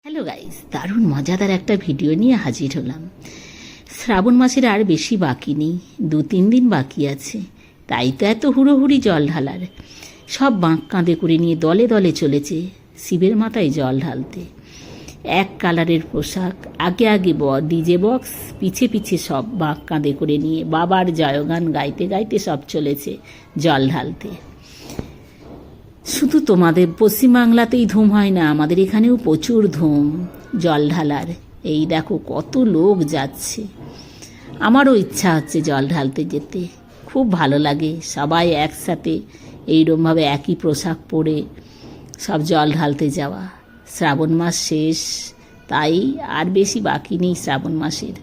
Hello guys, দারুণ মজাদার একটা ভিডিও নিয়ে হাজির হলাম। শ্রাবণ মাসের আর বেশি বাকি নেই, 2-3 দিন বাকি আছে। তাই তো এত হুড়োহুড়ি জল ঢালার। সব বাঁক কাঁধে করে নিয়ে দলে দলে চলেছে শিবের মাথায় জল ঢালতে। এক কালারের পোশাক, আগে আগে ডিজে বক্স, পিছে পিছে সব বাঁক কাঁধে করে নিয়ে বাবার জয়গান গাইতে গাইতে সব চলেছে জল ঢালতে। শুধু তোমাদের পশ্চিমবাংলাতেই ধুম হয় না, আমাদের এখানেও প্রচুর ধুম জল ঢালার। এই দেখো কত লোক যাচ্ছে। আমারও ইচ্ছা হচ্ছে জল ঢালতে যেতে, খুব ভালো লাগে সবাই একসাথে এইরকমভাবে একই পোশাক পরে সব জল ঢালতে যাওয়া। শ্রাবণ মাস শেষ, তাই আর বেশি বাকি নেই শ্রাবণ মাসের।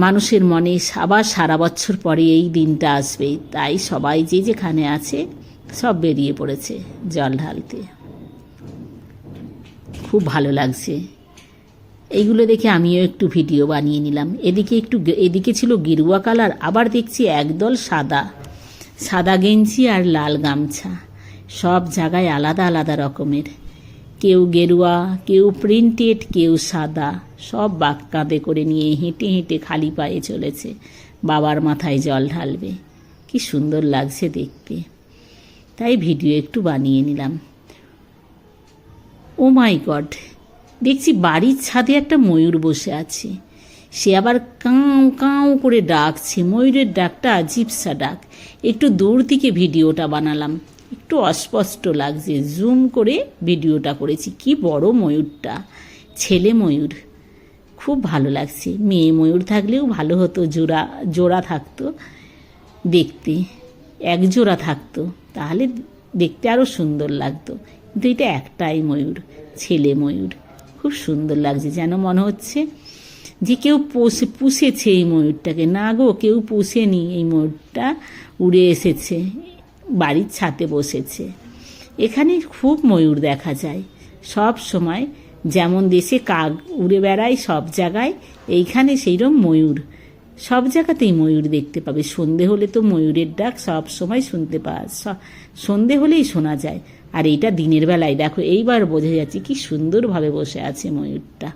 মানুষের মনে আবার সারা বছর পরে এই দিনটা আসবে, তাই সবাই যে যেখানে আছে সব বেরিয়ে পড়েছে জল ঢালতে। খুব ভালো লাগছে এইগুলো দেখে আমিও একটু ভিডিও বানিয়ে নিলাম। এদিকে ছিল গেরুয়া কালার, আবার দেখছি একদল সাদা গেঞ্জি আর লাল গামছা, সব জায়গায় আলাদা আলাদা রকমের। কেউ গেরুয়া, কেউ প্রিন্টেড, কেউ সাদা, সব বাঁক কাঁধে করে নিয়ে হেঁটে হেঁটে খালি পায়ে চলেছে বাবার মাথায় জল ঢালবে। কি সুন্দর লাগছে দেখতে, তাই ভিডিও একটু বানিয়ে নিলাম। ও মাই গড, দেখছি বাড়ির ছাদে একটা ময়ূর বসে আছে। সে আবার কাউ কাউ করে ডাকছে। ময়ূরের ডাকটা আজীবসা ডাক। একটু দূর থেকে ভিডিওটা বানালাম, একটু অস্পষ্ট লাগছে, জুম করে ভিডিওটা করেছি। কি বড় ময়ূরটা, ছেলে ময়ূর, খুব ভালো লাগছে। মেয়ে ময়ূর থাকলেও ভালো হতো, জোড়া থাকতো দেখতে, এক জোড়া থাকতো, তাহলে দেখতে আরও সুন্দর লাগতো। কিন্তু এটা একটাই ময়ূর, ছেলে ময়ূর। খুব সুন্দর লাগছে, যেন মনে হচ্ছে যে কেউ পুষেছে এই ময়ূরটাকে। না গো, কেউ পুষেনি, এই ময়ূরটা উড়ে এসেছে, বাড়ির ছাদে বসেছে। এখানে খুব ময়ূর দেখা যায় সব সময়, যেমন দেশে কাক উড়ে বেড়ায় সব জায়গায়, এইখানে সেইরকম ময়ূর সব জায়গাতেই ময়ূর দেখতে পাবে। সন্ধে হলে তো ময়ূরের ডাক সব সময় শুনতে পাওয়া, সন্ধে হলেই শোনা যায়। আর এইটা দিনের বেলায় দেখো, এইবার বোঝা যাচ্ছে কি সুন্দরভাবে বসে আছে ময়ূরটা।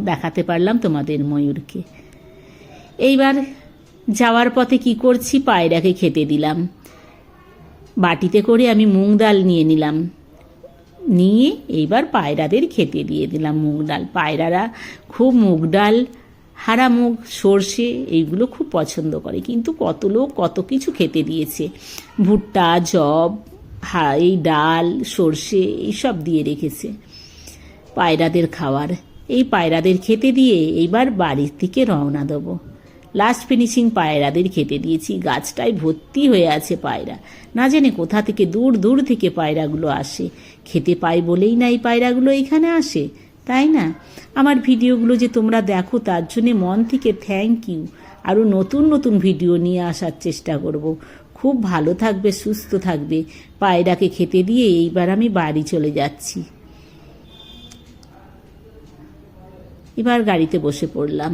দেখাতে পারলাম তোমাদের ময়ূরকে। এইবার যাওয়ার পথে কি করছি, পায়রাকে খেতে দিলাম। বাটিতে করে আমি মুগ ডাল নিয়ে নিলাম, নিয়ে এইবার পায়রাদের খেতে দিয়ে দিলাম মুগ ডাল। পায়রারা খুব মুগ ডাল, হারা মুগ, সর্ষে এইগুলো খুব পছন্দ করে। কিন্তু কত লোক কত কিছু খেতে দিয়েছে, ভুট্টা, জব, এই ডাল, সর্ষে এইসব দিয়ে রেখেছে পায়রাদের খাওয়ার। এই পায়রাদের খেতে দিয়ে এইবার বাড়ির থেকে রওনা দেবো। লাস্ট ফিনিশিং পায়রাদের খেতে দিয়েছি। গাছটায় ভর্তি হয়ে আছে পায়রা, না জানে কোথা থেকে দূর দূর থেকে পায়রাগুলো আসে। খেতে পাই বলেই না এই পায়রাগুলো এইখানে আসে, তাই না? আমার ভিডিওগুলো যে তোমরা দেখো, তার জন্যে মন থেকে থ্যাংক ইউ। আরও নতুন নতুন ভিডিও নিয়ে আসার চেষ্টা করব। খুব ভালো থাকবে, সুস্থ থাকবে। পায়রাকে খেতে দিয়ে এইবার আমি বাড়ি চলে যাচ্ছি। এবার গাড়িতে বসে পড়লাম।